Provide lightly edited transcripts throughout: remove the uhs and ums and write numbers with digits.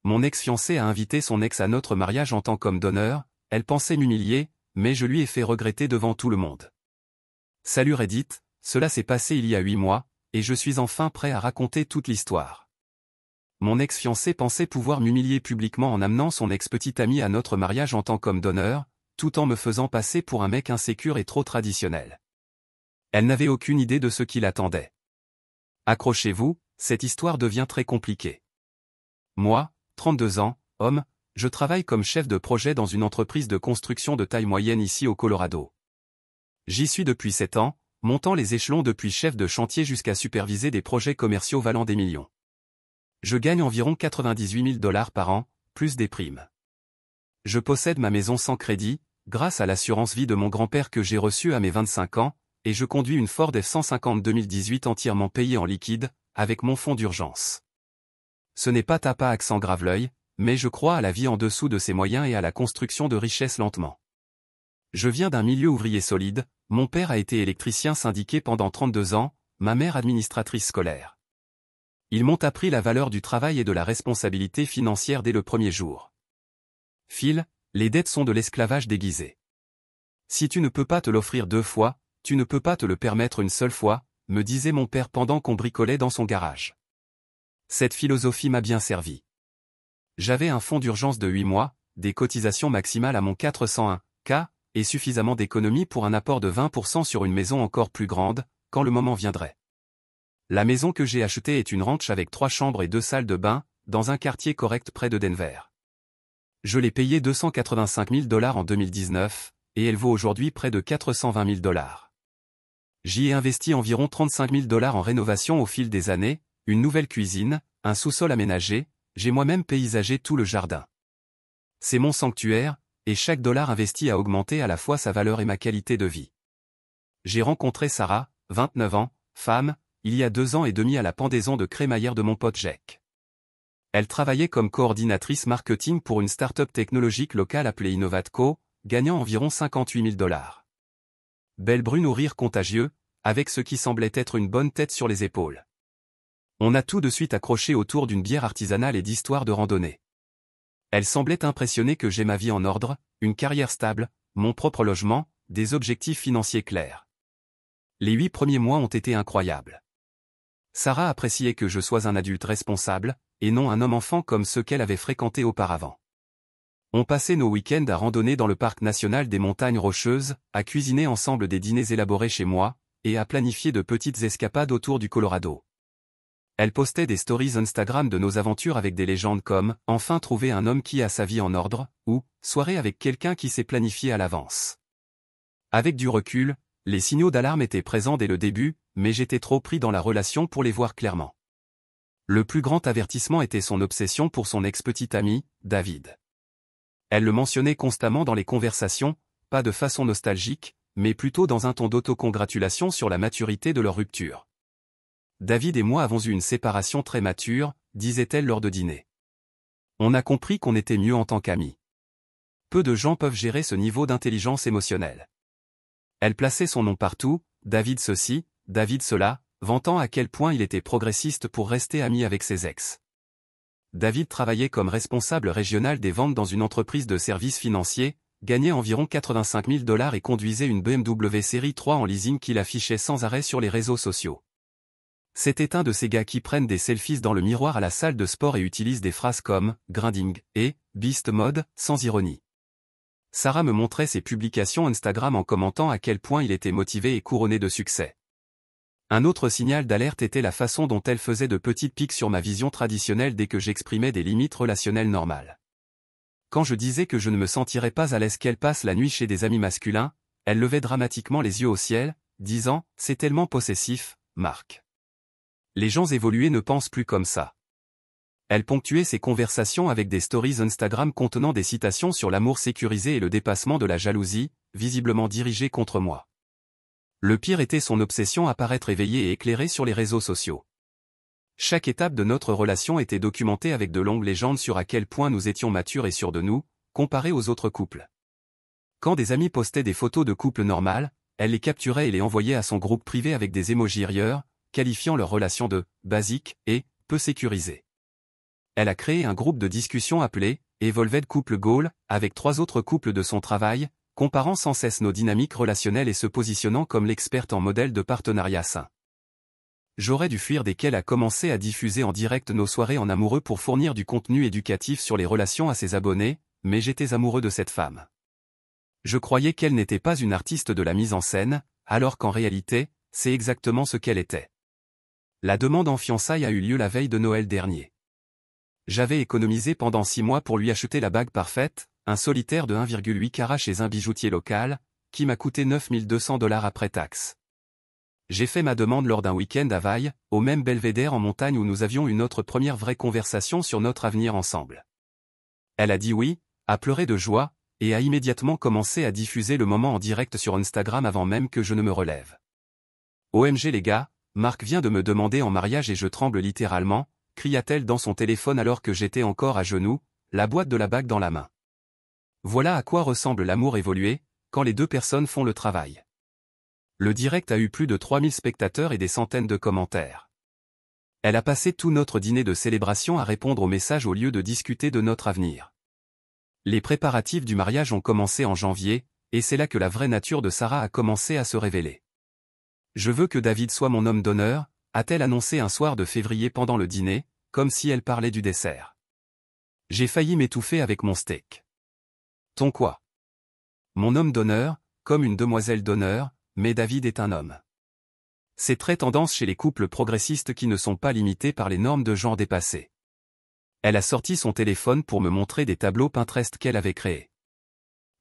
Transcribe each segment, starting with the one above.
Mon ex-fiancé a invité son ex à notre mariage en tant qu'homme d'honneur, elle pensait m'humilier, mais je lui ai fait regretter devant tout le monde. Salut Reddit, cela s'est passé il y a 8 mois, et je suis enfin prêt à raconter toute l'histoire. Mon ex-fiancé pensait pouvoir m'humilier publiquement en amenant son ex-petite amie à notre mariage en tant qu'homme d'honneur, tout en me faisant passer pour un mec insécure et trop traditionnel. Elle n'avait aucune idée de ce qui l'attendait. Accrochez-vous, cette histoire devient très compliquée. Moi, 32 ans, homme, je travaille comme chef de projet dans une entreprise de construction de taille moyenne ici au Colorado. J'y suis depuis 7 ans, montant les échelons depuis chef de chantier jusqu'à superviser des projets commerciaux valant des millions. Je gagne environ 98 000 $ par an, plus des primes. Je possède ma maison sans crédit, grâce à l'assurance vie de mon grand-père que j'ai reçue à mes 25 ans, et je conduis une Ford F-150 2018 entièrement payée en liquide, avec mon fonds d'urgence. Ce n'est pas tapa accent grave-l'œil, mais je crois à la vie en dessous de ses moyens et à la construction de richesses lentement. Je viens d'un milieu ouvrier solide, mon père a été électricien syndiqué pendant 32 ans, ma mère administratrice scolaire. Ils m'ont appris la valeur du travail et de la responsabilité financière dès le premier jour. Phil, les dettes sont de l'esclavage déguisé. Si tu ne peux pas te l'offrir 2 fois, tu ne peux pas te le permettre une seule fois, me disait mon père pendant qu'on bricolait dans son garage. Cette philosophie m'a bien servi. J'avais un fonds d'urgence de 8 mois, des cotisations maximales à mon 401K, et suffisamment d'économies pour un apport de 20% sur une maison encore plus grande, quand le moment viendrait. La maison que j'ai achetée est une ranch avec 3 chambres et 2 salles de bain, dans un quartier correct près de Denver. Je l'ai payée 285 000 $ en 2019, et elle vaut aujourd'hui près de 420 000 $. J'y ai investi environ 35 000 $ en rénovation au fil des années, une nouvelle cuisine, un sous-sol aménagé, j'ai moi-même paysagé tout le jardin. C'est mon sanctuaire, et chaque dollar investi a augmenté à la fois sa valeur et ma qualité de vie. J'ai rencontré Sarah, 29 ans, femme, il y a 2 ans et demi à la pendaison de crémaillère de mon pote Jack. Elle travaillait comme coordinatrice marketing pour une start-up technologique locale appelée Innovatco, gagnant environ 58 000 $. Belle brune au rire contagieux, avec ce qui semblait être une bonne tête sur les épaules. On a tout de suite accroché autour d'une bière artisanale et d'histoires de randonnée. Elle semblait impressionnée que j'ai ma vie en ordre, une carrière stable, mon propre logement, des objectifs financiers clairs. Les 8 premiers mois ont été incroyables. Sarah appréciait que je sois un adulte responsable, et non un homme-enfant comme ceux qu'elle avait fréquentés auparavant. On passait nos week-ends à randonner dans le parc national des Montagnes Rocheuses, à cuisiner ensemble des dîners élaborés chez moi, et à planifier de petites escapades autour du Colorado. Elle postait des stories Instagram de nos aventures avec des légendes comme « Enfin trouver un homme qui a sa vie en ordre » ou « Soirée avec quelqu'un qui s'est planifié à l'avance ». Avec du recul, les signaux d'alarme étaient présents dès le début, mais j'étais trop pris dans la relation pour les voir clairement. Le plus grand avertissement était son obsession pour son ex-petit ami, David. Elle le mentionnait constamment dans les conversations, pas de façon nostalgique, mais plutôt dans un ton d'autocongratulation sur la maturité de leur rupture. David et moi avons eu une séparation très mature, disait-elle lors de dîner. On a compris qu'on était mieux en tant qu'amis. Peu de gens peuvent gérer ce niveau d'intelligence émotionnelle. Elle plaçait son nom partout, David ceci, David cela, vantant à quel point il était progressiste pour rester ami avec ses ex. David travaillait comme responsable régional des ventes dans une entreprise de services financiers, gagnait environ 85 000 $ et conduisait une BMW série 3 en leasing qu'il affichait sans arrêt sur les réseaux sociaux. C'était un de ces gars qui prennent des selfies dans le miroir à la salle de sport et utilisent des phrases comme « grinding » et « beast mode » sans ironie. Sarah me montrait ses publications Instagram en commentant à quel point il était motivé et couronné de succès. Un autre signal d'alerte était la façon dont elle faisait de petites piques sur ma vision traditionnelle dès que j'exprimais des limites relationnelles normales. Quand je disais que je ne me sentirais pas à l'aise qu'elle passe la nuit chez des amis masculins, elle levait dramatiquement les yeux au ciel, disant « C'est tellement possessif, Marc. » Les gens évolués ne pensent plus comme ça. Elle ponctuait ses conversations avec des stories Instagram contenant des citations sur l'amour sécurisé et le dépassement de la jalousie, visiblement dirigées contre moi. Le pire était son obsession à paraître éveillée et éclairée sur les réseaux sociaux. Chaque étape de notre relation était documentée avec de longues légendes sur à quel point nous étions matures et sûrs de nous, comparés aux autres couples. Quand des amis postaient des photos de couples normales, elle les capturait et les envoyait à son groupe privé avec des émojis rieurs, qualifiant leur relation de « basique » et « peu sécurisée ». elle a créé un groupe de discussion appelé « Evolved Couple Goal » avec 3 autres couples de son travail, comparant sans cesse nos dynamiques relationnelles et se positionnant comme l'experte en modèle de partenariat sain. J'aurais dû fuir dès qu'elle a commencé à diffuser en direct nos soirées en amoureux pour fournir du contenu éducatif sur les relations à ses abonnés, mais j'étais amoureux de cette femme. Je croyais qu'elle n'était pas une artiste de la mise en scène, alors qu'en réalité, c'est exactement ce qu'elle était. La demande en fiançailles a eu lieu la veille de Noël dernier. J'avais économisé pendant 6 mois pour lui acheter la bague parfaite, un solitaire de 1,8 carat chez un bijoutier local, qui m'a coûté 9 200 $ après taxes. J'ai fait ma demande lors d'un week-end à Vaille, au même belvédère en montagne où nous avions eu notre première vraie conversation sur notre avenir ensemble. Elle a dit oui, a pleuré de joie, et a immédiatement commencé à diffuser le moment en direct sur Instagram avant même que je ne me relève. OMG les gars, Marc vient de me demander en mariage et je tremble littéralement, cria-t-elle dans son téléphone alors que j'étais encore à genoux, la boîte de la bague dans la main. Voilà à quoi ressemble l'amour évolué, quand les 2 personnes font le travail. Le direct a eu plus de 3000 spectateurs et des centaines de commentaires. Elle a passé tout notre dîner de célébration à répondre aux messages au lieu de discuter de notre avenir. Les préparatifs du mariage ont commencé en janvier, et c'est là que la vraie nature de Sarah a commencé à se révéler. Je veux que David soit mon homme d'honneur, a-t-elle annoncé un soir de février pendant le dîner, comme si elle parlait du dessert. J'ai failli m'étouffer avec mon steak. Ton quoi? Mon homme d'honneur, comme une demoiselle d'honneur, mais David est un homme. C'est très tendance chez les couples progressistes qui ne sont pas limités par les normes de genre dépassées. Elle a sorti son téléphone pour me montrer des tableaux Pinterest qu'elle avait créés.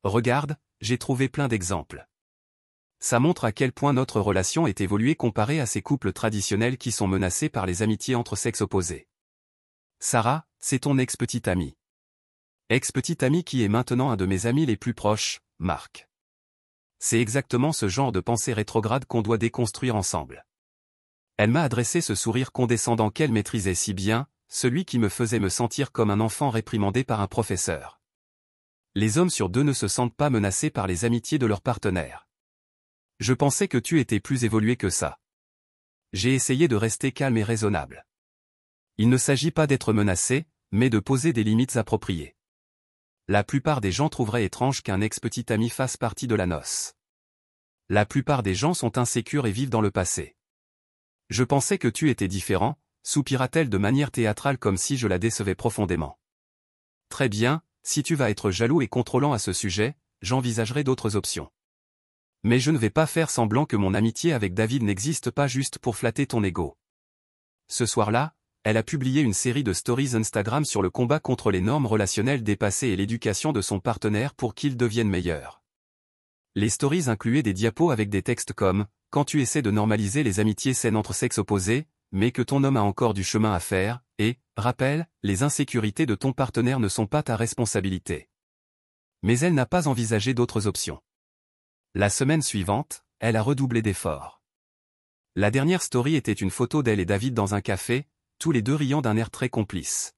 Regarde, j'ai trouvé plein d'exemples. Ça montre à quel point notre relation est évoluée comparée à ces couples traditionnels qui sont menacés par les amitiés entre sexes opposés. Sarah, c'est ton ex-petite amie. Ex-petite amie qui est maintenant un de mes amis les plus proches, Marc. C'est exactement ce genre de pensée rétrograde qu'on doit déconstruire ensemble. Elle m'a adressé ce sourire condescendant qu'elle maîtrisait si bien, celui qui me faisait me sentir comme un enfant réprimandé par un professeur. Les hommes sur 2 ne se sentent pas menacés par les amitiés de leurs partenaires. Je pensais que tu étais plus évolué que ça. J'ai essayé de rester calme et raisonnable. Il ne s'agit pas d'être menacé, mais de poser des limites appropriées. La plupart des gens trouveraient étrange qu'un ex-petit ami fasse partie de la noce. La plupart des gens sont insécures et vivent dans le passé. Je pensais que tu étais différent, soupira-t-elle de manière théâtrale comme si je la décevais profondément. Très bien, si tu vas être jaloux et contrôlant à ce sujet, j'envisagerai d'autres options. Mais je ne vais pas faire semblant que mon amitié avec David n'existe pas juste pour flatter ton ego. Ce soir-là, elle a publié une série de stories Instagram sur le combat contre les normes relationnelles dépassées et l'éducation de son partenaire pour qu'il devienne meilleur. Les stories incluaient des diapos avec des textes comme « Quand tu essaies de normaliser les amitiés saines entre sexes opposés, mais que ton homme a encore du chemin à faire » et « Rappel, les insécurités de ton partenaire ne sont pas ta responsabilité. » Mais elle n'a pas envisagé d'autres options. La semaine suivante, elle a redoublé d'efforts. La dernière story était une photo d'elle et David dans un café, tous les 2 riant d'un air très complice.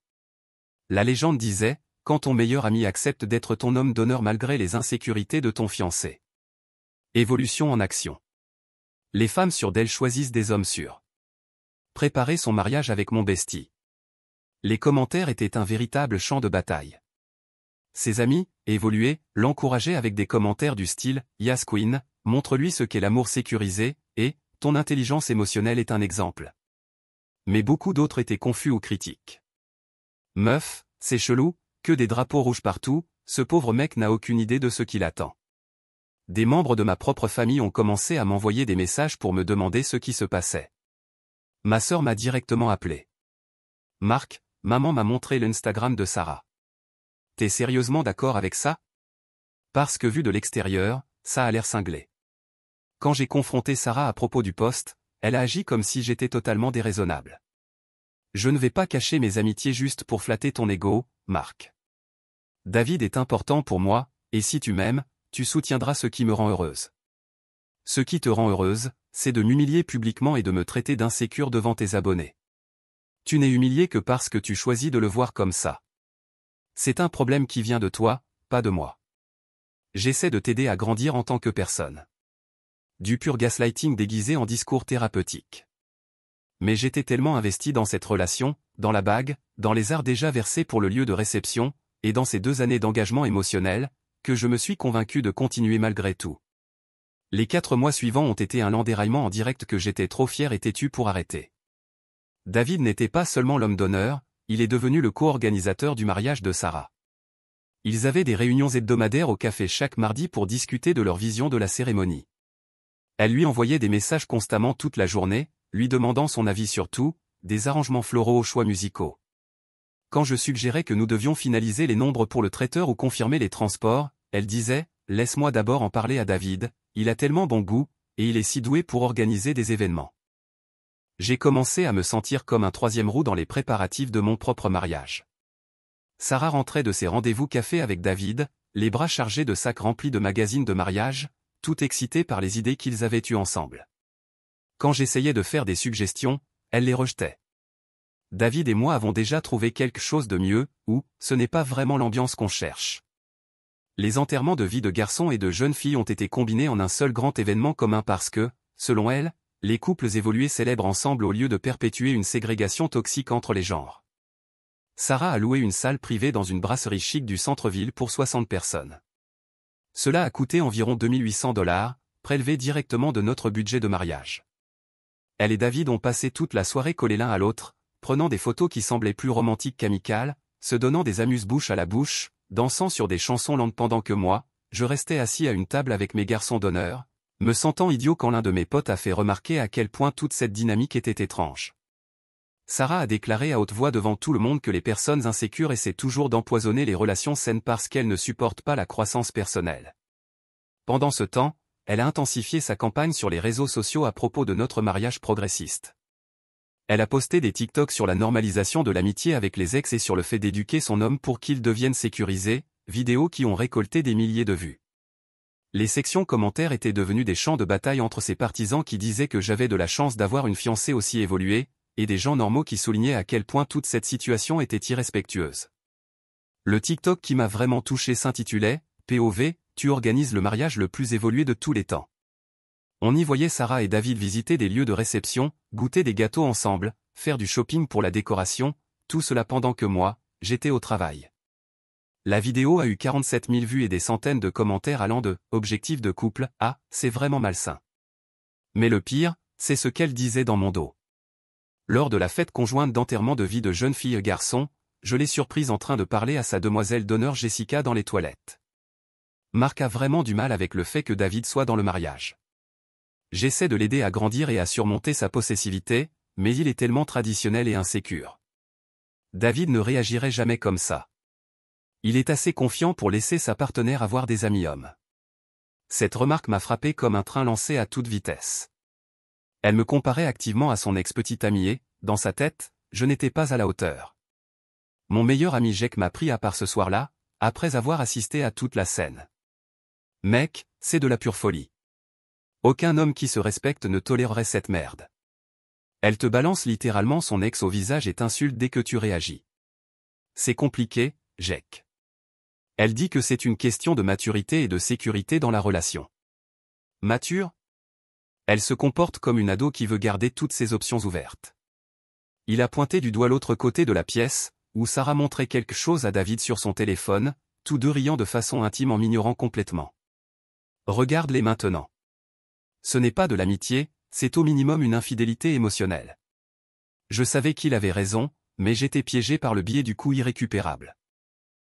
La légende disait, quand ton meilleur ami accepte d'être ton homme d'honneur malgré les insécurités de ton fiancé. Évolution en action. Les femmes sûres d'elles choisissent des hommes sûrs. Préparer son mariage avec mon bestie. Les commentaires étaient un véritable champ de bataille. Ses amis, évolués, l'encourageaient avec des commentaires du style « Yas Queen, montre-lui ce qu'est l'amour sécurisé » et « Ton intelligence émotionnelle est un exemple ». Mais beaucoup d'autres étaient confus ou critiques. Meuf, c'est chelou, que des drapeaux rouges partout, ce pauvre mec n'a aucune idée de ce qu'il attend. Des membres de ma propre famille ont commencé à m'envoyer des messages pour me demander ce qui se passait. Ma sœur m'a directement appelé. Marc, maman m'a montré l'Instagram de Sarah. T'es sérieusement d'accord avec ça? Parce que vu de l'extérieur, ça a l'air cinglé. Quand j'ai confronté Sarah à propos du post, elle a agi comme si j'étais totalement déraisonnable. Je ne vais pas cacher mes amitiés juste pour flatter ton ego, Marc. David est important pour moi, et si tu m'aimes, tu soutiendras ce qui me rend heureuse. Ce qui te rend heureuse, c'est de m'humilier publiquement et de me traiter d'insécure devant tes abonnés. Tu n'es humilié que parce que tu choisis de le voir comme ça. C'est un problème qui vient de toi, pas de moi. J'essaie de t'aider à grandir en tant que personne. Du pur gaslighting déguisé en discours thérapeutique. mais j'étais tellement investi dans cette relation, dans la bague, dans les arts déjà versés pour le lieu de réception, et dans ces 2 années d'engagement émotionnel, que je me suis convaincu de continuer malgré tout. Les 4 mois suivants ont été un lent déraillement en direct que j'étais trop fier et têtu pour arrêter. David n'était pas seulement l'homme d'honneur, il est devenu le co-organisateur du mariage de Sarah. Ils avaient des réunions hebdomadaires au café chaque mardi pour discuter de leur vision de la cérémonie. Elle lui envoyait des messages constamment toute la journée, lui demandant son avis sur tout, des arrangements floraux aux choix musicaux. Quand je suggérais que nous devions finaliser les nombres pour le traiteur ou confirmer les transports, elle disait « Laisse-moi d'abord en parler à David, il a tellement bon goût, et il est si doué pour organiser des événements. » J'ai commencé à me sentir comme un 3e roue dans les préparatifs de mon propre mariage. Sarah rentrait de ses rendez-vous café avec David, les bras chargés de sacs remplis de magazines de mariage, tout excitée par les idées qu'ils avaient eues ensemble. Quand j'essayais de faire des suggestions, elle les rejetait. David et moi avons déjà trouvé quelque chose de mieux, ou, ce n'est pas vraiment l'ambiance qu'on cherche. Les enterrements de vie de garçons et de jeunes filles ont été combinés en un seul grand événement commun parce que, selon elle, les couples évolués célèbrent ensemble au lieu de perpétuer une ségrégation toxique entre les genres. Sarah a loué une salle privée dans une brasserie chic du centre-ville pour 60 personnes. Cela a coûté environ $2 800, prélevés directement de notre budget de mariage. Elle et David ont passé toute la soirée collés l'un à l'autre, prenant des photos qui semblaient plus romantiques qu'amicales, se donnant des amuse-bouches à la bouche, dansant sur des chansons lentes pendant que moi, je restais assis à une table avec mes garçons d'honneur, me sentant idiot quand l'un de mes potes a fait remarquer à quel point toute cette dynamique était étrange. Sarah a déclaré à haute voix devant tout le monde que les personnes insécures essaient toujours d'empoisonner les relations saines parce qu'elles ne supportent pas la croissance personnelle. Pendant ce temps, elle a intensifié sa campagne sur les réseaux sociaux à propos de notre mariage progressiste. Elle a posté des TikTok sur la normalisation de l'amitié avec les ex et sur le fait d'éduquer son homme pour qu'il devienne sécurisé, vidéos qui ont récolté des milliers de vues. Les sections commentaires étaient devenues des champs de bataille entre ses partisans qui disaient que j'avais de la chance d'avoir une fiancée aussi évoluée, et des gens normaux qui soulignaient à quel point toute cette situation était irrespectueuse. Le TikTok qui m'a vraiment touché s'intitulait « POV, tu organises le mariage le plus évolué de tous les temps ». On y voyait Sarah et David visiter des lieux de réception, goûter des gâteaux ensemble, faire du shopping pour la décoration, tout cela pendant que moi, j'étais au travail. La vidéo a eu 47 000 vues et des centaines de commentaires allant de « objectif de couple » à « c'est vraiment malsain ». Mais le pire, c'est ce qu'elle disait dans mon dos. Lors de la fête conjointe d'enterrement de vie de jeune fille et garçon, je l'ai surprise en train de parler à sa demoiselle d'honneur Jessica dans les toilettes. Marc a vraiment du mal avec le fait que David soit dans le mariage. J'essaie de l'aider à grandir et à surmonter sa possessivité, mais il est tellement traditionnel et insécure. David ne réagirait jamais comme ça. Il est assez confiant pour laisser sa partenaire avoir des amis hommes. Cette remarque m'a frappé comme un train lancé à toute vitesse. Elle me comparait activement à son ex-petite amie et, dans sa tête, je n'étais pas à la hauteur. Mon meilleur ami Jack m'a pris à part ce soir-là, après avoir assisté à toute la scène. Mec, c'est de la pure folie. Aucun homme qui se respecte ne tolérerait cette merde. Elle te balance littéralement son ex au visage et t'insulte dès que tu réagis. C'est compliqué, Jack. Elle dit que c'est une question de maturité et de sécurité dans la relation. Mature ? Elle se comporte comme une ado qui veut garder toutes ses options ouvertes. Il a pointé du doigt l'autre côté de la pièce, où Sarah montrait quelque chose à David sur son téléphone, tous deux riant de façon intime en m'ignorant complètement. Regarde-les maintenant. Ce n'est pas de l'amitié, c'est au minimum une infidélité émotionnelle. Je savais qu'il avait raison, mais j'étais piégé par le biais du coût irrécupérable.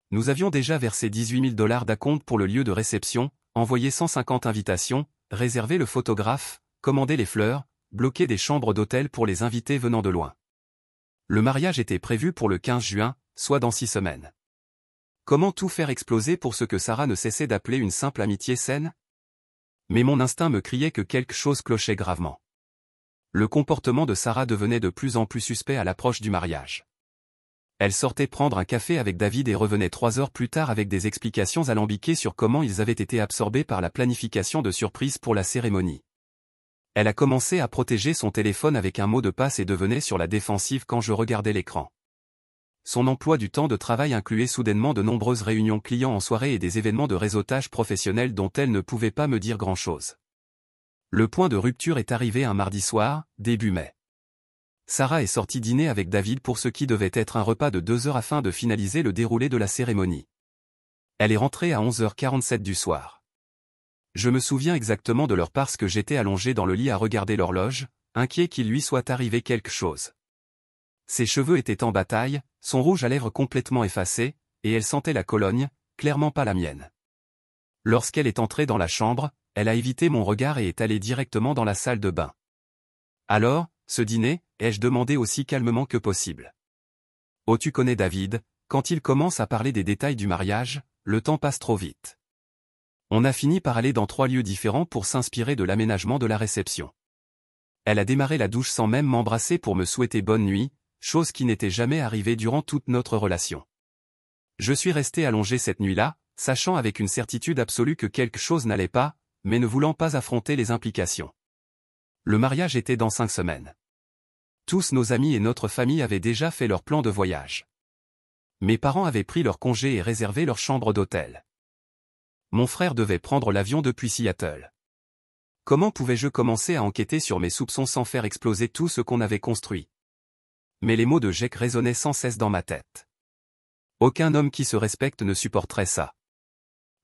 Nous avions déjà versé $18 000 d'acompte pour le lieu de réception, envoyé 150 invitations, réservé le photographe, commandé les fleurs, bloqué des chambres d'hôtel pour les invités venant de loin. Le mariage était prévu pour le 15 juin, soit dans 6 semaines. Comment tout faire exploser pour ce que Sarah ne cessait d'appeler une simple amitié saine ? Mais mon instinct me criait que quelque chose clochait gravement. Le comportement de Sarah devenait de plus en plus suspect à l'approche du mariage. Elle sortait prendre un café avec David et revenait 3 heures plus tard avec des explications alambiquées sur comment ils avaient été absorbés par la planification de surprises pour la cérémonie. Elle a commencé à protéger son téléphone avec un mot de passe et devenait sur la défensive quand je regardais l'écran. Son emploi du temps de travail incluait soudainement de nombreuses réunions clients en soirée et des événements de réseautage professionnel dont elle ne pouvait pas me dire grand-chose. Le point de rupture est arrivé un mardi soir, début mai. Sarah est sortie dîner avec David pour ce qui devait être un repas de 2 heures afin de finaliser le déroulé de la cérémonie. Elle est rentrée à 11h47 du soir. Je me souviens exactement de l'heure parce que j'étais allongé dans le lit à regarder l'horloge, inquiet qu'il lui soit arrivé quelque chose. Ses cheveux étaient en bataille, son rouge à lèvres complètement effacé, et elle sentait la Cologne, clairement pas la mienne. Lorsqu'elle est entrée dans la chambre, elle a évité mon regard et est allée directement dans la salle de bain. Alors, ce dîner, ai-je demandé aussi calmement que possible. Oh, tu connais David, quand il commence à parler des détails du mariage, le temps passe trop vite. On a fini par aller dans 3 lieux différents pour s'inspirer de l'aménagement de la réception. Elle a démarré la douche sans même m'embrasser pour me souhaiter bonne nuit, chose qui n'était jamais arrivée durant toute notre relation. Je suis resté allongé cette nuit-là, sachant avec une certitude absolue que quelque chose n'allait pas, mais ne voulant pas affronter les implications. Le mariage était dans 5 semaines. Tous nos amis et notre famille avaient déjà fait leur plan de voyage. Mes parents avaient pris leur congé et réservé leur chambre d'hôtel. Mon frère devait prendre l'avion depuis Seattle. Comment pouvais-je commencer à enquêter sur mes soupçons sans faire exploser tout ce qu'on avait construit? Mais les mots de Jake résonnaient sans cesse dans ma tête. Aucun homme qui se respecte ne supporterait ça.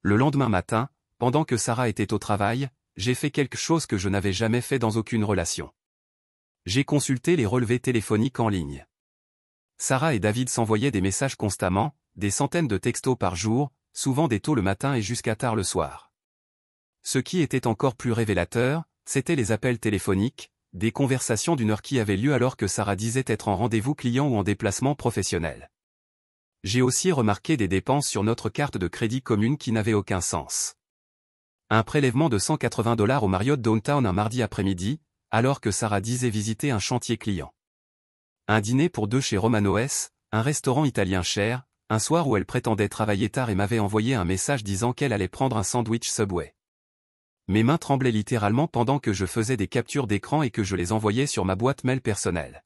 Le lendemain matin, pendant que Sarah était au travail, j'ai fait quelque chose que je n'avais jamais fait dans aucune relation. J'ai consulté les relevés téléphoniques en ligne. Sarah et David s'envoyaient des messages constamment, des centaines de textos par jour, souvent dès tôt le matin et jusqu'à tard le soir. Ce qui était encore plus révélateur, c'étaient les appels téléphoniques, des conversations d'1 heure qui avaient lieu alors que Sarah disait être en rendez-vous client ou en déplacement professionnel. J'ai aussi remarqué des dépenses sur notre carte de crédit commune qui n'avaient aucun sens. Un prélèvement de $180 au Marriott Downtown un mardi après-midi, alors que Sarah disait visiter un chantier client. Un dîner pour 2 chez Romano S, un restaurant italien cher, un soir où elle prétendait travailler tard et m'avait envoyé un message disant qu'elle allait prendre un sandwich Subway. Mes mains tremblaient littéralement pendant que je faisais des captures d'écran et que je les envoyais sur ma boîte mail personnelle.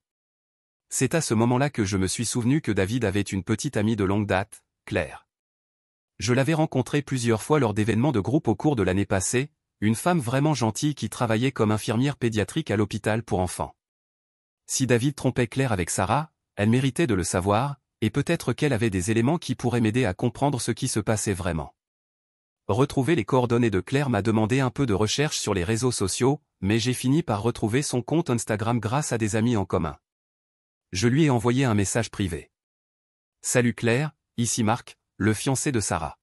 C'est à ce moment-là que je me suis souvenu que David avait une petite amie de longue date, Claire. Je l'avais rencontrée plusieurs fois lors d'événements de groupe au cours de l'année passée, une femme vraiment gentille qui travaillait comme infirmière pédiatrique à l'hôpital pour enfants. Si David trompait Claire avec Sarah, elle méritait de le savoir, et peut-être qu'elle avait des éléments qui pourraient m'aider à comprendre ce qui se passait vraiment. Retrouver les coordonnées de Claire m'a demandé un peu de recherche sur les réseaux sociaux, mais j'ai fini par retrouver son compte Instagram grâce à des amis en commun. Je lui ai envoyé un message privé. Salut Claire, ici Marc, le fiancé de Sarah.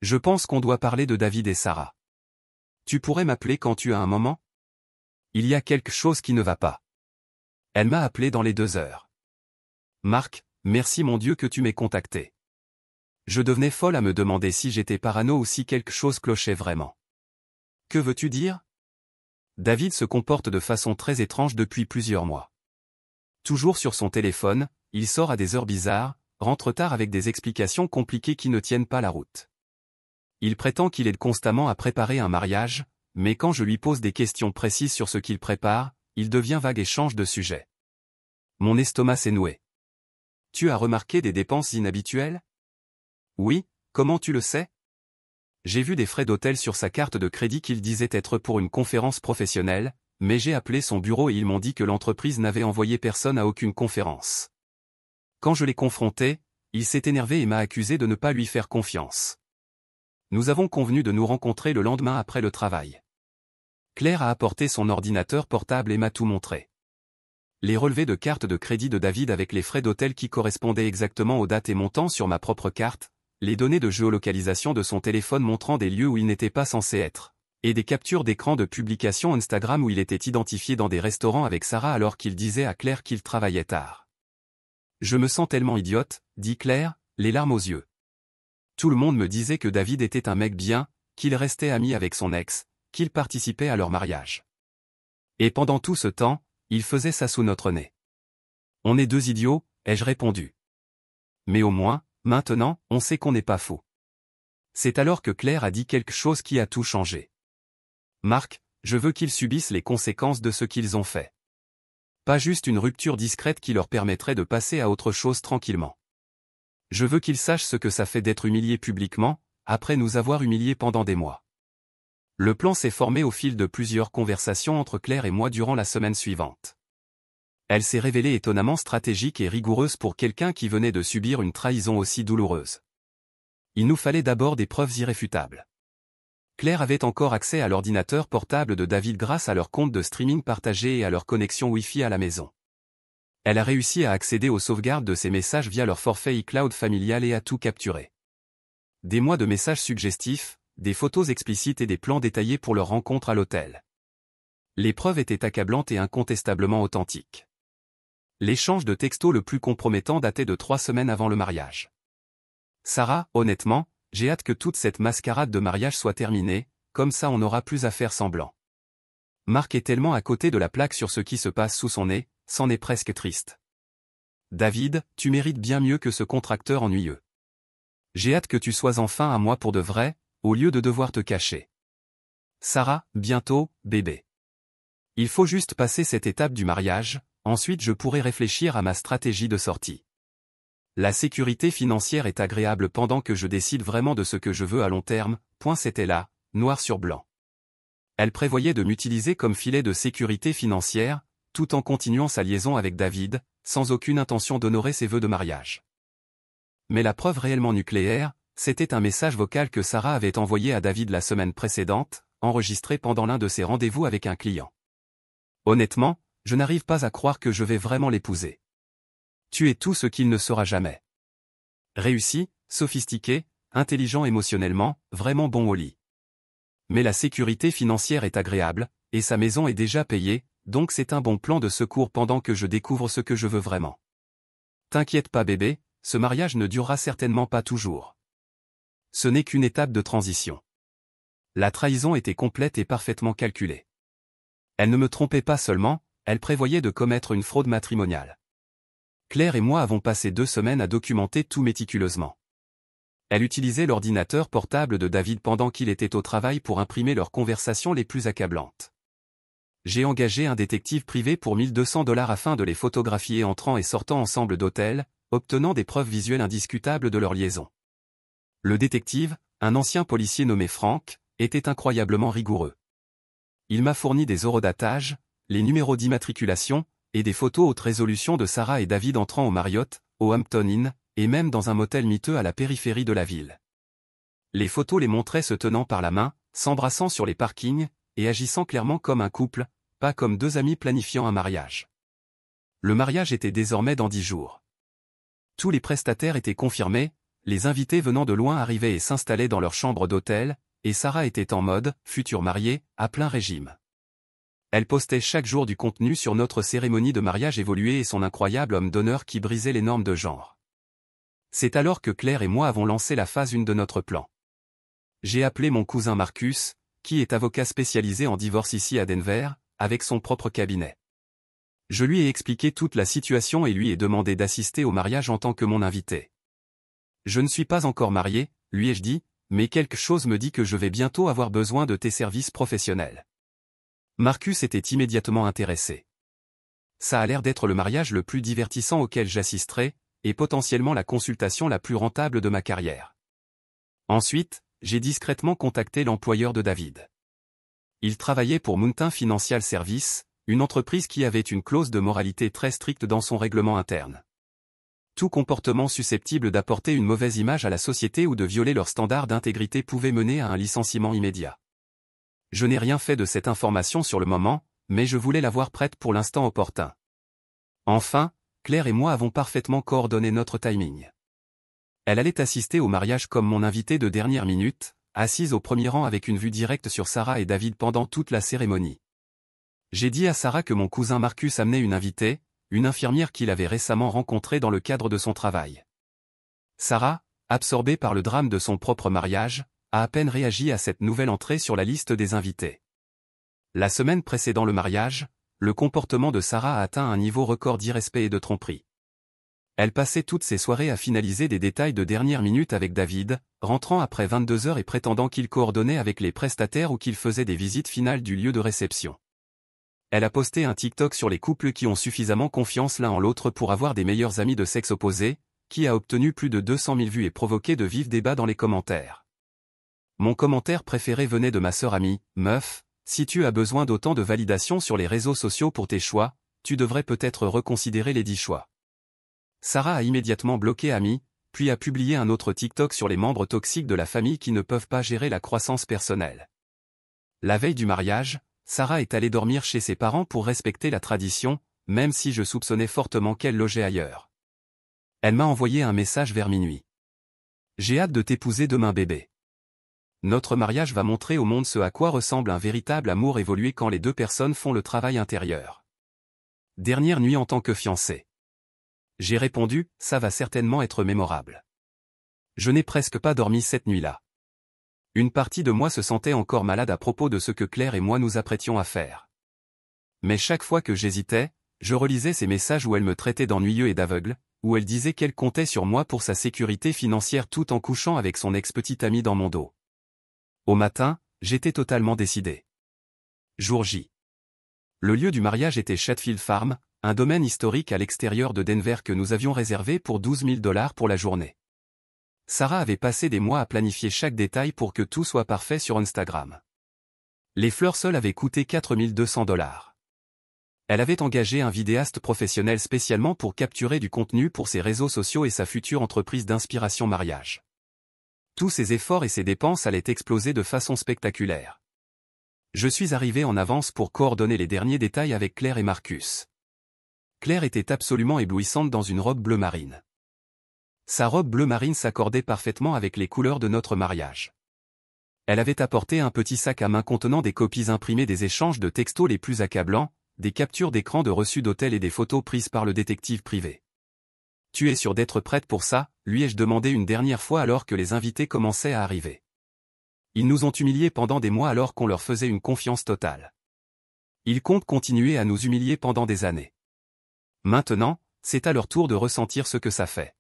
Je pense qu'on doit parler de David et Sarah. Tu pourrais m'appeler quand tu as un moment? Il y a quelque chose qui ne va pas. Elle m'a appelé dans les 2 heures. Marc, merci mon Dieu que tu m'aies contacté. Je devenais folle à me demander si j'étais parano ou si quelque chose clochait vraiment. Que veux-tu dire? David se comporte de façon très étrange depuis plusieurs mois. Toujours sur son téléphone, il sort à des heures bizarres, rentre tard avec des explications compliquées qui ne tiennent pas la route. Il prétend qu'il aide constamment à préparer un mariage, mais quand je lui pose des questions précises sur ce qu'il prépare, il devient vague et change de sujet. Mon estomac s'est noué. Tu as remarqué des dépenses inhabituelles? Oui, comment tu le sais? J'ai vu des frais d'hôtel sur sa carte de crédit qu'il disait être pour une conférence professionnelle, mais j'ai appelé son bureau et ils m'ont dit que l'entreprise n'avait envoyé personne à aucune conférence. Quand je l'ai confronté, il s'est énervé et m'a accusé de ne pas lui faire confiance. Nous avons convenu de nous rencontrer le lendemain après le travail. Claire a apporté son ordinateur portable et m'a tout montré. Les relevés de carte de crédit de David avec les frais d'hôtel qui correspondaient exactement aux dates et montants sur ma propre carte, les données de géolocalisation de son téléphone montrant des lieux où il n'était pas censé être, et des captures d'écran de publications Instagram où il était identifié dans des restaurants avec Sarah alors qu'il disait à Claire qu'il travaillait tard. Je me sens tellement idiote, dit Claire, les larmes aux yeux. Tout le monde me disait que David était un mec bien, qu'il restait ami avec son ex, qu'il participait à leur mariage. Et pendant tout ce temps, il faisait ça sous notre nez. On est 2 idiots, ai-je répondu. Mais au moins, maintenant, on sait qu'on n'est pas faux. C'est alors que Claire a dit quelque chose qui a tout changé. Marc, je veux qu'ils subissent les conséquences de ce qu'ils ont fait. Pas juste une rupture discrète qui leur permettrait de passer à autre chose tranquillement. Je veux qu'ils sachent ce que ça fait d'être humilié publiquement, après nous avoir humiliés pendant des mois. Le plan s'est formé au fil de plusieurs conversations entre Claire et moi durant la semaine suivante. Elle s'est révélée étonnamment stratégique et rigoureuse pour quelqu'un qui venait de subir une trahison aussi douloureuse. Il nous fallait d'abord des preuves irréfutables. Claire avait encore accès à l'ordinateur portable de David grâce à leur compte de streaming partagé et à leur connexion Wi-Fi à la maison. Elle a réussi à accéder aux sauvegardes de ses messages via leur forfait iCloud familial et a tout capturé. Des mois de messages suggestifs, des photos explicites et des plans détaillés pour leur rencontre à l'hôtel. Les preuves étaient accablantes et incontestablement authentiques. L'échange de textos le plus compromettant datait de 3 semaines avant le mariage. Sarah, honnêtement, j'ai hâte que toute cette mascarade de mariage soit terminée, comme ça on n'aura plus à faire semblant. Marc est tellement à côté de la plaque sur ce qui se passe sous son nez, c'en est presque triste. David, tu mérites bien mieux que ce contracteur ennuyeux. J'ai hâte que tu sois enfin à moi pour de vrai, au lieu de devoir te cacher. Sarah, bientôt, bébé. Il faut juste passer cette étape du mariage, ensuite je pourrai réfléchir à ma stratégie de sortie. La sécurité financière est agréable pendant que je décide vraiment de ce que je veux à long terme, c'était là, noir sur blanc. Elle prévoyait de m'utiliser comme filet de sécurité financière, tout en continuant sa liaison avec David, sans aucune intention d'honorer ses vœux de mariage. Mais la preuve réellement nucléaire, c'était un message vocal que Sarah avait envoyé à David la semaine précédente, enregistré pendant l'un de ses rendez-vous avec un client. Honnêtement, je n'arrive pas à croire que je vais vraiment l'épouser. Tu es tout ce qu'il ne sera jamais. Réussi, sophistiqué, intelligent émotionnellement, vraiment bon au lit. Mais la sécurité financière est agréable, et sa maison est déjà payée, donc c'est un bon plan de secours pendant que je découvre ce que je veux vraiment. T'inquiète pas bébé, ce mariage ne durera certainement pas toujours. Ce n'est qu'une étape de transition. La trahison était complète et parfaitement calculée. Elle ne me trompait pas seulement, elle prévoyait de commettre une fraude matrimoniale. Claire et moi avons passé 2 semaines à documenter tout méticuleusement. Elle utilisait l'ordinateur portable de David pendant qu'il était au travail pour imprimer leurs conversations les plus accablantes. J'ai engagé un détective privé pour 1 200 $ afin de les photographier entrant et sortant ensemble d'hôtels, obtenant des preuves visuelles indiscutables de leur liaison. Le détective, un ancien policier nommé Frank, était incroyablement rigoureux. Il m'a fourni des horodatage, les numéros d'immatriculation, et des photos haute résolution de Sarah et David entrant au Marriott, au Hampton Inn, et même dans un motel miteux à la périphérie de la ville. Les photos les montraient se tenant par la main, s'embrassant sur les parkings, et agissant clairement comme un couple, pas comme 2 amis planifiant un mariage. Le mariage était désormais dans 10 jours. Tous les prestataires étaient confirmés, les invités venant de loin arrivaient et s'installaient dans leur chambre d'hôtel, et Sarah était en mode, future mariée, à plein régime. Elle postait chaque jour du contenu sur notre cérémonie de mariage évoluée et son incroyable homme d'honneur qui brisait les normes de genre. C'est alors que Claire et moi avons lancé la phase 1 de notre plan. J'ai appelé mon cousin Marcus, qui est avocat spécialisé en divorce ici à Denver, avec son propre cabinet. Je lui ai expliqué toute la situation et lui ai demandé d'assister au mariage en tant que mon invité. Je ne suis pas encore marié, lui ai-je dit, mais quelque chose me dit que je vais bientôt avoir besoin de tes services professionnels. Marcus était immédiatement intéressé. Ça a l'air d'être le mariage le plus divertissant auquel j'assisterai, et potentiellement la consultation la plus rentable de ma carrière. Ensuite, j'ai discrètement contacté l'employeur de David. Il travaillait pour Mountain Financial Services, une entreprise qui avait une clause de moralité très stricte dans son règlement interne. Tout comportement susceptible d'apporter une mauvaise image à la société ou de violer leurs standards d'intégrité pouvait mener à un licenciement immédiat. Je n'ai rien fait de cette information sur le moment, mais je voulais l'avoir prête pour l'instant opportun. Enfin, Claire et moi avons parfaitement coordonné notre timing. Elle allait assister au mariage comme mon invitée de dernière minute, assise au premier rang avec une vue directe sur Sarah et David pendant toute la cérémonie. J'ai dit à Sarah que mon cousin Marcus amenait une invitée, une infirmière qu'il avait récemment rencontrée dans le cadre de son travail. Sarah, absorbée par le drame de son propre mariage, a à peine réagi à cette nouvelle entrée sur la liste des invités. La semaine précédant le mariage, le comportement de Sarah a atteint un niveau record d'irrespect et de tromperie. Elle passait toutes ses soirées à finaliser des détails de dernière minute avec David, rentrant après 22 heures et prétendant qu'il coordonnait avec les prestataires ou qu'il faisait des visites finales du lieu de réception. Elle a posté un TikTok sur les couples qui ont suffisamment confiance l'un en l'autre pour avoir des meilleurs amis de sexe opposé, qui a obtenu plus de 200 000 vues et provoqué de vifs débats dans les commentaires. Mon commentaire préféré venait de ma sœur amie, Meuf, si tu as besoin d'autant de validation sur les réseaux sociaux pour tes choix, tu devrais peut-être reconsidérer les 10 choix. Sarah a immédiatement bloqué Amy, puis a publié un autre TikTok sur les membres toxiques de la famille qui ne peuvent pas gérer la croissance personnelle. La veille du mariage, Sarah est allée dormir chez ses parents pour respecter la tradition, même si je soupçonnais fortement qu'elle logeait ailleurs. Elle m'a envoyé un message vers minuit. J'ai hâte de t'épouser demain bébé. Notre mariage va montrer au monde ce à quoi ressemble un véritable amour évolué quand les deux personnes font le travail intérieur. Dernière nuit en tant que fiancé. J'ai répondu, ça va certainement être mémorable. Je n'ai presque pas dormi cette nuit-là. Une partie de moi se sentait encore malade à propos de ce que Claire et moi nous apprêtions à faire. Mais chaque fois que j'hésitais, je relisais ces messages où elle me traitait d'ennuyeux et d'aveugle, où elle disait qu'elle comptait sur moi pour sa sécurité financière tout en couchant avec son ex-petite amie dans mon dos. Au matin, j'étais totalement décidé. Jour J. Le lieu du mariage était Chatfield Farm, un domaine historique à l'extérieur de Denver que nous avions réservé pour $12 000 pour la journée. Sarah avait passé des mois à planifier chaque détail pour que tout soit parfait sur Instagram. Les fleurs seules avaient coûté $4 200. Elle avait engagé un vidéaste professionnel spécialement pour capturer du contenu pour ses réseaux sociaux et sa future entreprise d'inspiration mariage. Tous ses efforts et ses dépenses allaient exploser de façon spectaculaire. Je suis arrivé en avance pour coordonner les derniers détails avec Claire et Marcus. Claire était absolument éblouissante dans une robe bleu marine. Sa robe bleu marine s'accordait parfaitement avec les couleurs de notre mariage. Elle avait apporté un petit sac à main contenant des copies imprimées des échanges de textos les plus accablants, des captures d'écran de reçus d'hôtel et des photos prises par le détective privé. « Tu es sûre d'être prête pour ça ?» lui ai-je demandé une dernière fois alors que les invités commençaient à arriver. Ils nous ont humiliés pendant des mois alors qu'on leur faisait une confiance totale. Ils comptent continuer à nous humilier pendant des années. Maintenant, c'est à leur tour de ressentir ce que ça fait.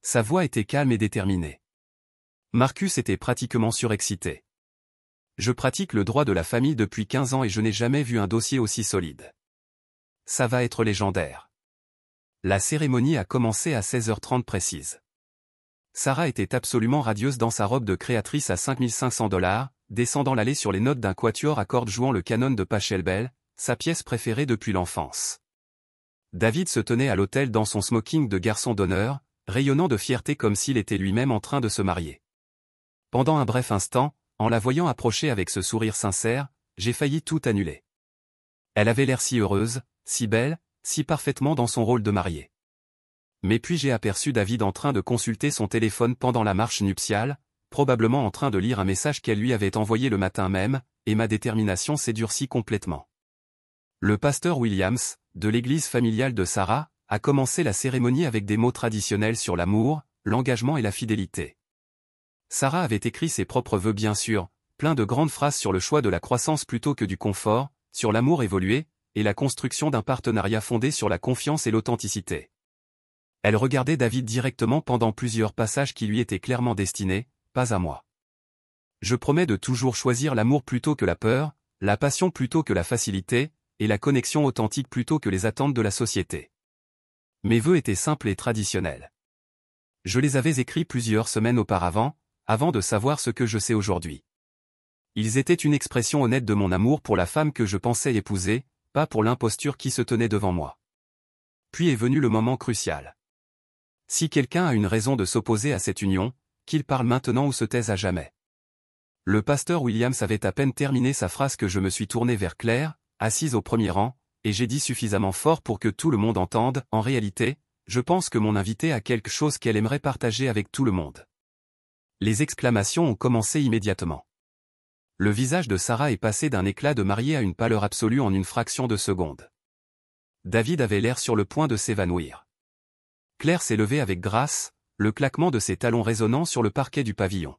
Sa voix était calme et déterminée. Marcus était pratiquement surexcité. Je pratique le droit de la famille depuis 15 ans et je n'ai jamais vu un dossier aussi solide. Ça va être légendaire. La cérémonie a commencé à 16h30 précise. Sarah était absolument radieuse dans sa robe de créatrice à $5 500, descendant l'allée sur les notes d'un quatuor à cordes jouant le canon de Pachelbel, sa pièce préférée depuis l'enfance. David se tenait à l'autel dans son smoking de garçon d'honneur, rayonnant de fierté comme s'il était lui-même en train de se marier. Pendant un bref instant, en la voyant approcher avec ce sourire sincère, j'ai failli tout annuler. Elle avait l'air si heureuse, si belle, si parfaitement dans son rôle de mariée. Mais puis j'ai aperçu David en train de consulter son téléphone pendant la marche nuptiale, probablement en train de lire un message qu'elle lui avait envoyé le matin même, et ma détermination s'est durcie complètement. Le pasteur Williams, de l'église familiale de Sarah, a commencé la cérémonie avec des mots traditionnels sur l'amour, l'engagement et la fidélité. Sarah avait écrit ses propres vœux bien sûr, plein de grandes phrases sur le choix de la croissance plutôt que du confort, sur l'amour évolué, et la construction d'un partenariat fondé sur la confiance et l'authenticité. Elle regardait David directement pendant plusieurs passages qui lui étaient clairement destinés, pas à moi. Je promets de toujours choisir l'amour plutôt que la peur, la passion plutôt que la facilité, et la connexion authentique plutôt que les attentes de la société. Mes vœux étaient simples et traditionnels. Je les avais écrits plusieurs semaines auparavant, avant de savoir ce que je sais aujourd'hui. Ils étaient une expression honnête de mon amour pour la femme que je pensais épouser, pas pour l'imposture qui se tenait devant moi. Puis est venu le moment crucial. Si quelqu'un a une raison de s'opposer à cette union, qu'il parle maintenant ou se taise à jamais. Le pasteur Williams avait à peine terminé sa phrase que je me suis tourné vers Claire, assise au premier rang, et j'ai dit suffisamment fort pour que tout le monde entende, en réalité, je pense que mon invitée a quelque chose qu'elle aimerait partager avec tout le monde. Les exclamations ont commencé immédiatement. Le visage de Sarah est passé d'un éclat de mariée à une pâleur absolue en une fraction de seconde. David avait l'air sur le point de s'évanouir. Claire s'est levée avec grâce, le claquement de ses talons résonnant sur le parquet du pavillon.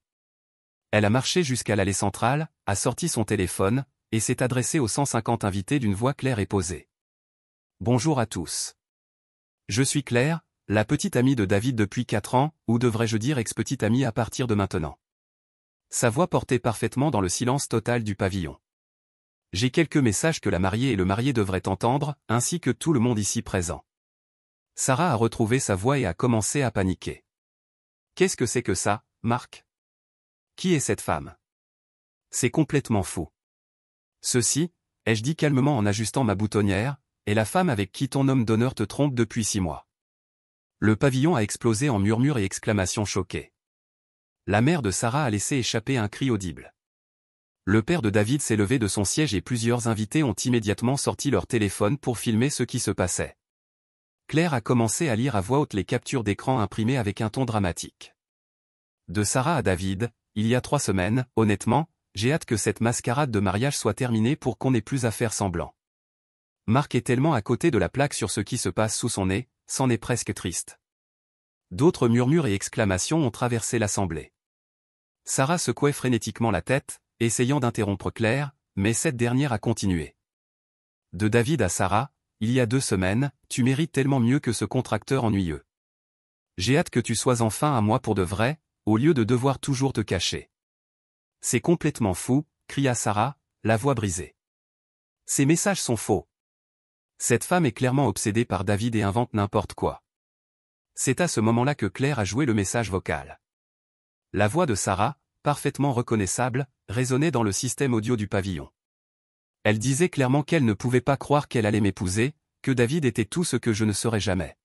Elle a marché jusqu'à l'allée centrale, a sorti son téléphone, et s'est adressée aux 150 invités d'une voix claire et posée. Bonjour à tous. Je suis Claire, la petite amie de David depuis 4 ans, ou devrais-je dire ex-petite amie à partir de maintenant. Sa voix portait parfaitement dans le silence total du pavillon. J'ai quelques messages que la mariée et le marié devraient entendre, ainsi que tout le monde ici présent. Sarah a retrouvé sa voix et a commencé à paniquer. Qu'est-ce que c'est que ça, Marc? Qui est cette femme? C'est complètement fou. Ceci, ai-je dit calmement en ajustant ma boutonnière, est la femme avec qui ton homme d'honneur te trompe depuis 6 mois. Le pavillon a explosé en murmures et exclamations choquées. La mère de Sarah a laissé échapper un cri audible. Le père de David s'est levé de son siège et plusieurs invités ont immédiatement sorti leur téléphone pour filmer ce qui se passait. Claire a commencé à lire à voix haute les captures d'écran imprimées avec un ton dramatique. De Sarah à David, il y a 3 semaines, honnêtement, j'ai hâte que cette mascarade de mariage soit terminée pour qu'on n'ait plus à faire semblant. Marc est tellement à côté de la plaque sur ce qui se passe sous son nez, c'en est presque triste. D'autres murmures et exclamations ont traversé l'assemblée. Sarah secouait frénétiquement la tête, essayant d'interrompre Claire, mais cette dernière a continué. De David à Sarah, il y a 2 semaines, tu mérites tellement mieux que ce contracteur ennuyeux. J'ai hâte que tu sois enfin à moi pour de vrai, au lieu de devoir toujours te cacher. C'est complètement fou, cria Sarah, la voix brisée. Ces messages sont faux. Cette femme est clairement obsédée par David et invente n'importe quoi. C'est à ce moment-là que Claire a joué le message vocal. La voix de Sarah, parfaitement reconnaissable, résonnait dans le système audio du pavillon. Elle disait clairement qu'elle ne pouvait pas croire qu'elle allait m'épouser, que David était tout ce que je ne serais jamais.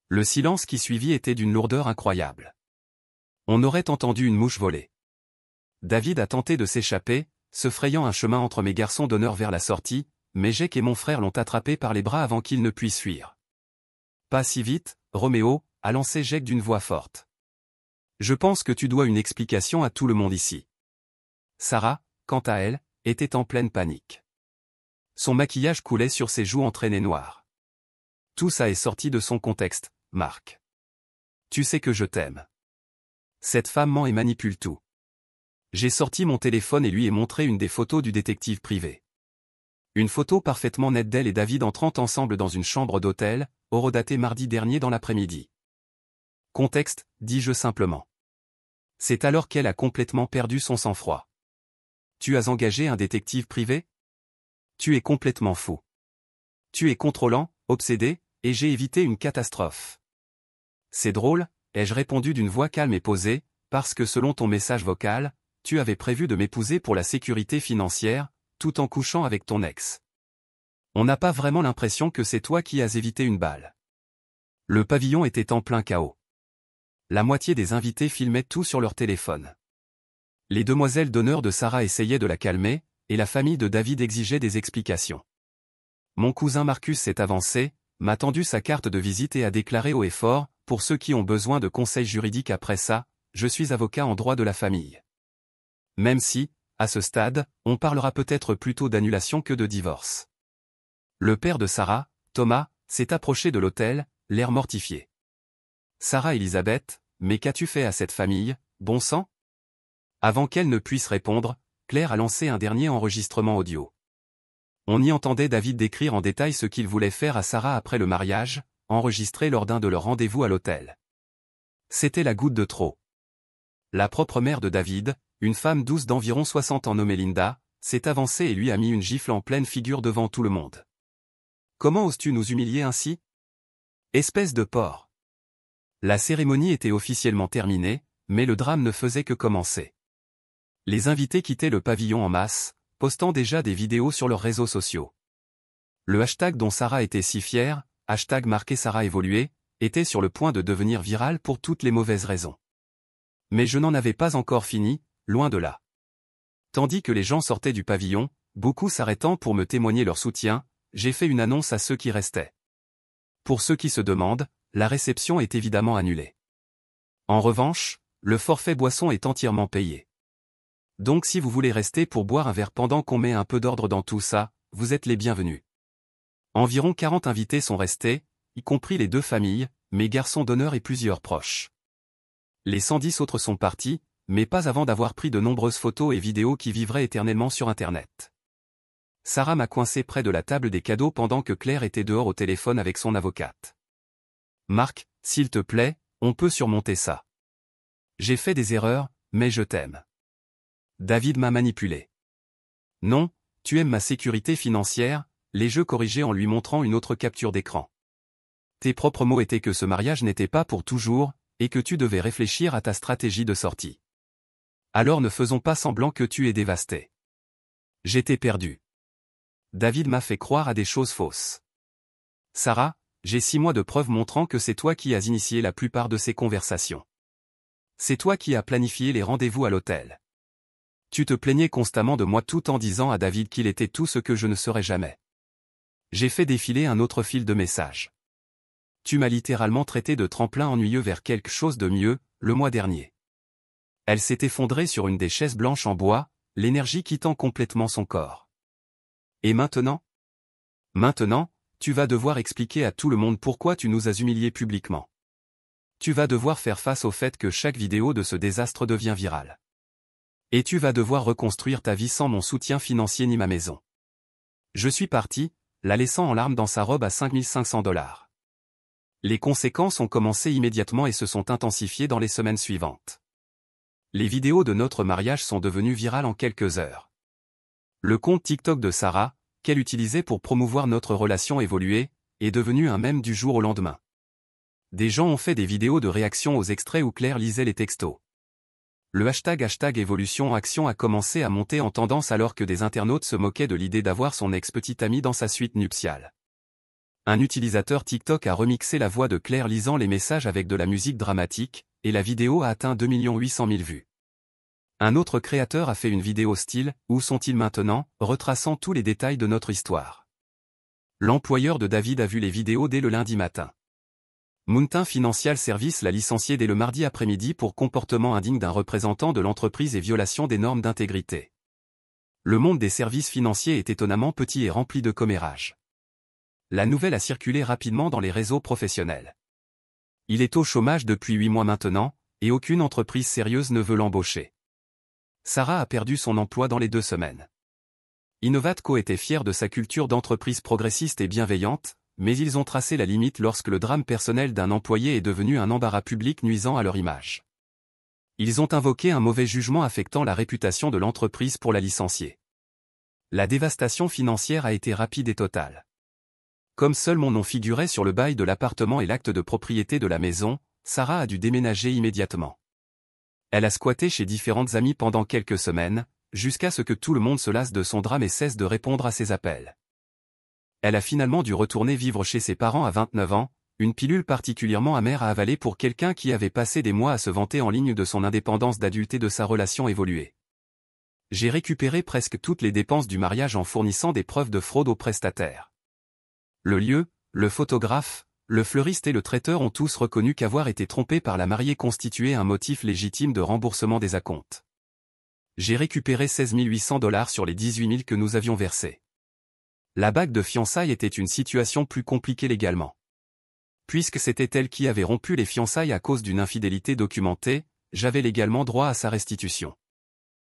Le silence qui suivit était d'une lourdeur incroyable. On aurait entendu une mouche voler. David a tenté de s'échapper, se frayant un chemin entre mes garçons d'honneur vers la sortie, mais Jake et mon frère l'ont attrapé par les bras avant qu'il ne puisse fuir. Pas si vite, Roméo, a lancé Jake d'une voix forte. Je pense que tu dois une explication à tout le monde ici. Sarah, quant à elle, était en pleine panique. Son maquillage coulait sur ses joues entraînées noires. Tout ça est sorti de son contexte, Marc. Tu sais que je t'aime. Cette femme ment et manipule tout. J'ai sorti mon téléphone et lui ai montré une des photos du détective privé. Une photo parfaitement nette d'elle et David entrant ensemble dans une chambre d'hôtel, horodatée mardi dernier dans l'après-midi. Contexte, dis-je simplement. C'est alors qu'elle a complètement perdu son sang-froid. Tu as engagé un détective privé? Tu es complètement fou. Tu es contrôlant, obsédé, et j'ai évité une catastrophe. C'est drôle, ai-je répondu d'une voix calme et posée, parce que selon ton message vocal, tu avais prévu de m'épouser pour la sécurité financière, tout en couchant avec ton ex. On n'a pas vraiment l'impression que c'est toi qui as évité une balle. Le pavillon était en plein chaos. La moitié des invités filmaient tout sur leur téléphone. Les demoiselles d'honneur de Sarah essayaient de la calmer, et la famille de David exigeait des explications. Mon cousin Marcus s'est avancé, m'a tendu sa carte de visite et a déclaré haut et fort, pour ceux qui ont besoin de conseils juridiques après ça, je suis avocat en droit de la famille. Même si, à ce stade, on parlera peut-être plutôt d'annulation que de divorce. Le père de Sarah, Thomas, s'est approché de l'autel, l'air mortifié. Sarah Elisabeth, mais qu'as-tu fait à cette famille, bon sang? Avant qu'elle ne puisse répondre, Claire a lancé un dernier enregistrement audio. On y entendait David décrire en détail ce qu'il voulait faire à Sarah après le mariage, enregistré lors d'un de leurs rendez-vous à l'hôtel. C'était la goutte de trop. La propre mère de David, une femme douce d'environ 60 ans nommée Linda, s'est avancée et lui a mis une gifle en pleine figure devant tout le monde. Comment oses-tu nous humilier ainsi? Espèce de porc. La cérémonie était officiellement terminée, mais le drame ne faisait que commencer. Les invités quittaient le pavillon en masse, postant déjà des vidéos sur leurs réseaux sociaux. Le hashtag dont Sarah était si fière, hashtag marqué Sarah évolué, était sur le point de devenir viral pour toutes les mauvaises raisons. Mais je n'en avais pas encore fini, loin de là. Tandis que les gens sortaient du pavillon, beaucoup s'arrêtant pour me témoigner leur soutien, j'ai fait une annonce à ceux qui restaient. Pour ceux qui se demandent, la réception est évidemment annulée. En revanche, le forfait boisson est entièrement payé. Donc si vous voulez rester pour boire un verre pendant qu'on met un peu d'ordre dans tout ça, vous êtes les bienvenus. Environ 40 invités sont restés, y compris les 2 familles, mes garçons d'honneur et plusieurs proches. Les 110 autres sont partis, mais pas avant d'avoir pris de nombreuses photos et vidéos qui vivraient éternellement sur Internet. Sarah m'a coincé près de la table des cadeaux pendant que Claire était dehors au téléphone avec son avocate. Marc, s'il te plaît, on peut surmonter ça. J'ai fait des erreurs, mais je t'aime. David m'a manipulé. Non, tu aimes ma sécurité financière, les jeux corrigés en lui montrant une autre capture d'écran. Tes propres mots étaient que ce mariage n'était pas pour toujours, et que tu devais réfléchir à ta stratégie de sortie. Alors ne faisons pas semblant que tu es dévasté. J'étais perdu. David m'a fait croire à des choses fausses. Sarah, j'ai 6 mois de preuves montrant que c'est toi qui as initié la plupart de ces conversations. C'est toi qui as planifié les rendez-vous à l'hôtel. Tu te plaignais constamment de moi tout en disant à David qu'il était tout ce que je ne serais jamais. J'ai fait défiler un autre fil de messages. Tu m'as littéralement traité de tremplin ennuyeux vers quelque chose de mieux, le mois dernier. Elle s'est effondrée sur une des chaises blanches en bois, l'énergie quittant complètement son corps. Et maintenant ? Maintenant, tu vas devoir expliquer à tout le monde pourquoi tu nous as humiliés publiquement. Tu vas devoir faire face au fait que chaque vidéo de ce désastre devient virale. Et tu vas devoir reconstruire ta vie sans mon soutien financier ni ma maison. Je suis parti, la laissant en larmes dans sa robe à 5500 $. Les conséquences ont commencé immédiatement et se sont intensifiées dans les semaines suivantes. Les vidéos de notre mariage sont devenues virales en quelques heures. Le compte TikTok de Sarah, qu'elle utilisait pour promouvoir notre relation évoluée, est devenu un mème du jour au lendemain. Des gens ont fait des vidéos de réaction aux extraits où Claire lisait les textos. Le hashtag évolution action a commencé à monter en tendance alors que des internautes se moquaient de l'idée d'avoir son ex-petite amie dans sa suite nuptiale. Un utilisateur TikTok a remixé la voix de Claire lisant les messages avec de la musique dramatique, et la vidéo a atteint 2 800 000 vues. Un autre créateur a fait une vidéo style « Où sont-ils maintenant ?», retraçant tous les détails de notre histoire. L'employeur de David a vu les vidéos dès le lundi matin. Mountain Financial Services l'a licencié dès le mardi après-midi pour comportement indigne d'un représentant de l'entreprise et violation des normes d'intégrité. Le monde des services financiers est étonnamment petit et rempli de commérages. La nouvelle a circulé rapidement dans les réseaux professionnels. Il est au chômage depuis 8 mois maintenant, et aucune entreprise sérieuse ne veut l'embaucher. Sarah a perdu son emploi dans les 2 semaines. Innovatco était fier de sa culture d'entreprise progressiste et bienveillante, mais ils ont tracé la limite lorsque le drame personnel d'un employé est devenu un embarras public nuisant à leur image. Ils ont invoqué un mauvais jugement affectant la réputation de l'entreprise pour la licencier. La dévastation financière a été rapide et totale. Comme seul mon nom figurait sur le bail de l'appartement et l'acte de propriété de la maison, Sarah a dû déménager immédiatement. Elle a squatté chez différentes amies pendant quelques semaines, jusqu'à ce que tout le monde se lasse de son drame et cesse de répondre à ses appels. Elle a finalement dû retourner vivre chez ses parents à 29 ans, une pilule particulièrement amère à avaler pour quelqu'un qui avait passé des mois à se vanter en ligne de son indépendance d'adulte et de sa relation évoluée. J'ai récupéré presque toutes les dépenses du mariage en fournissant des preuves de fraude aux prestataires. Le lieu, le photographe, le fleuriste et le traiteur ont tous reconnu qu'avoir été trompé par la mariée constituait un motif légitime de remboursement des acomptes. J'ai récupéré 16 800 $ sur les 18 000 que nous avions versés. La bague de fiançailles était une situation plus compliquée légalement. Puisque c'était elle qui avait rompu les fiançailles à cause d'une infidélité documentée, j'avais légalement droit à sa restitution.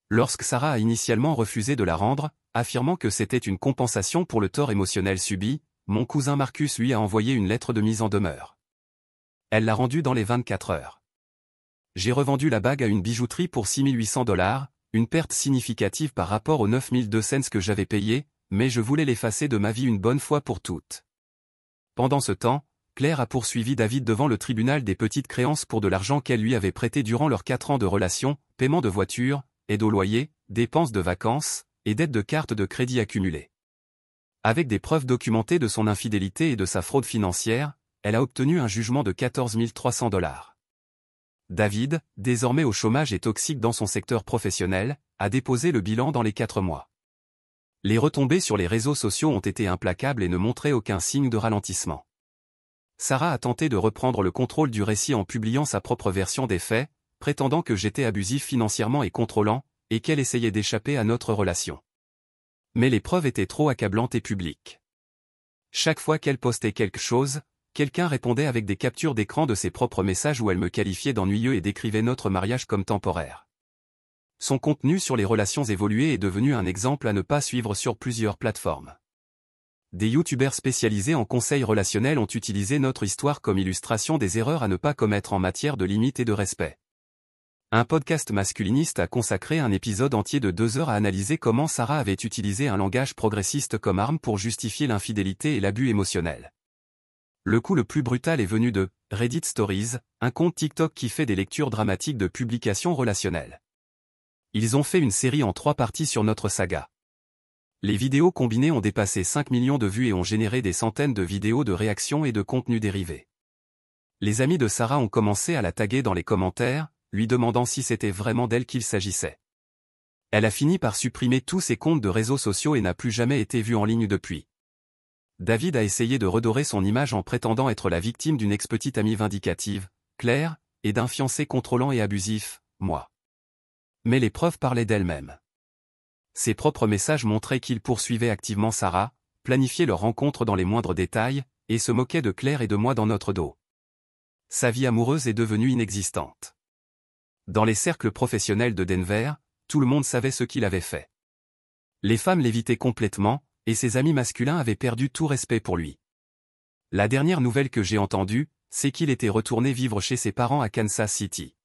Lorsque Sarah a initialement refusé de la rendre, affirmant que c'était une compensation pour le tort émotionnel subi, mon cousin Marcus lui a envoyé une lettre de mise en demeure. Elle l'a rendue dans les 24 heures. J'ai revendu la bague à une bijouterie pour 6 800 $, une perte significative par rapport aux 9 200 $ que j'avais payés, mais je voulais l'effacer de ma vie une bonne fois pour toutes. Pendant ce temps, Claire a poursuivi David devant le tribunal des petites créances pour de l'argent qu'elle lui avait prêté durant leurs 4 ans de relation, paiement de voiture, aide au loyer, dépenses de vacances, et dettes de cartes de crédit accumulées. Avec des preuves documentées de son infidélité et de sa fraude financière, elle a obtenu un jugement de 14 300 $. David, désormais au chômage et toxique dans son secteur professionnel, a déposé le bilan dans les 4 mois. Les retombées sur les réseaux sociaux ont été implacables et ne montraient aucun signe de ralentissement. Sarah a tenté de reprendre le contrôle du récit en publiant sa propre version des faits, prétendant que j'étais abusif financièrement et contrôlant, et qu'elle essayait d'échapper à notre relation. Mais les preuves étaient trop accablantes et publiques. Chaque fois qu'elle postait quelque chose, quelqu'un répondait avec des captures d'écran de ses propres messages où elle me qualifiait d'ennuyeux et décrivait notre mariage comme temporaire. Son contenu sur les relations évoluées est devenu un exemple à ne pas suivre sur plusieurs plateformes. Des youtubeurs spécialisés en conseils relationnels ont utilisé notre histoire comme illustration des erreurs à ne pas commettre en matière de limites et de respect. Un podcast masculiniste a consacré un épisode entier de 2 heures à analyser comment Sarah avait utilisé un langage progressiste comme arme pour justifier l'infidélité et l'abus émotionnel. Le coup le plus brutal est venu de Reddit Stories, un compte TikTok qui fait des lectures dramatiques de publications relationnelles. Ils ont fait une série en 3 parties sur notre saga. Les vidéos combinées ont dépassé 5 millions de vues et ont généré des centaines de vidéos de réactions et de contenus dérivés. Les amis de Sarah ont commencé à la taguer dans les commentaires, lui demandant si c'était vraiment d'elle qu'il s'agissait. Elle a fini par supprimer tous ses comptes de réseaux sociaux et n'a plus jamais été vue en ligne depuis. David a essayé de redorer son image en prétendant être la victime d'une ex-petite amie vindicative, Claire, et d'un fiancé contrôlant et abusif, moi. Mais les preuves parlaient d'elles-mêmes. Ses propres messages montraient qu'il poursuivait activement Sarah, planifiait leur rencontre dans les moindres détails, et se moquait de Claire et de moi dans notre dos. Sa vie amoureuse est devenue inexistante. Dans les cercles professionnels de Denver, tout le monde savait ce qu'il avait fait. Les femmes l'évitaient complètement, et ses amis masculins avaient perdu tout respect pour lui. La dernière nouvelle que j'ai entendue, c'est qu'il était retourné vivre chez ses parents à Kansas City.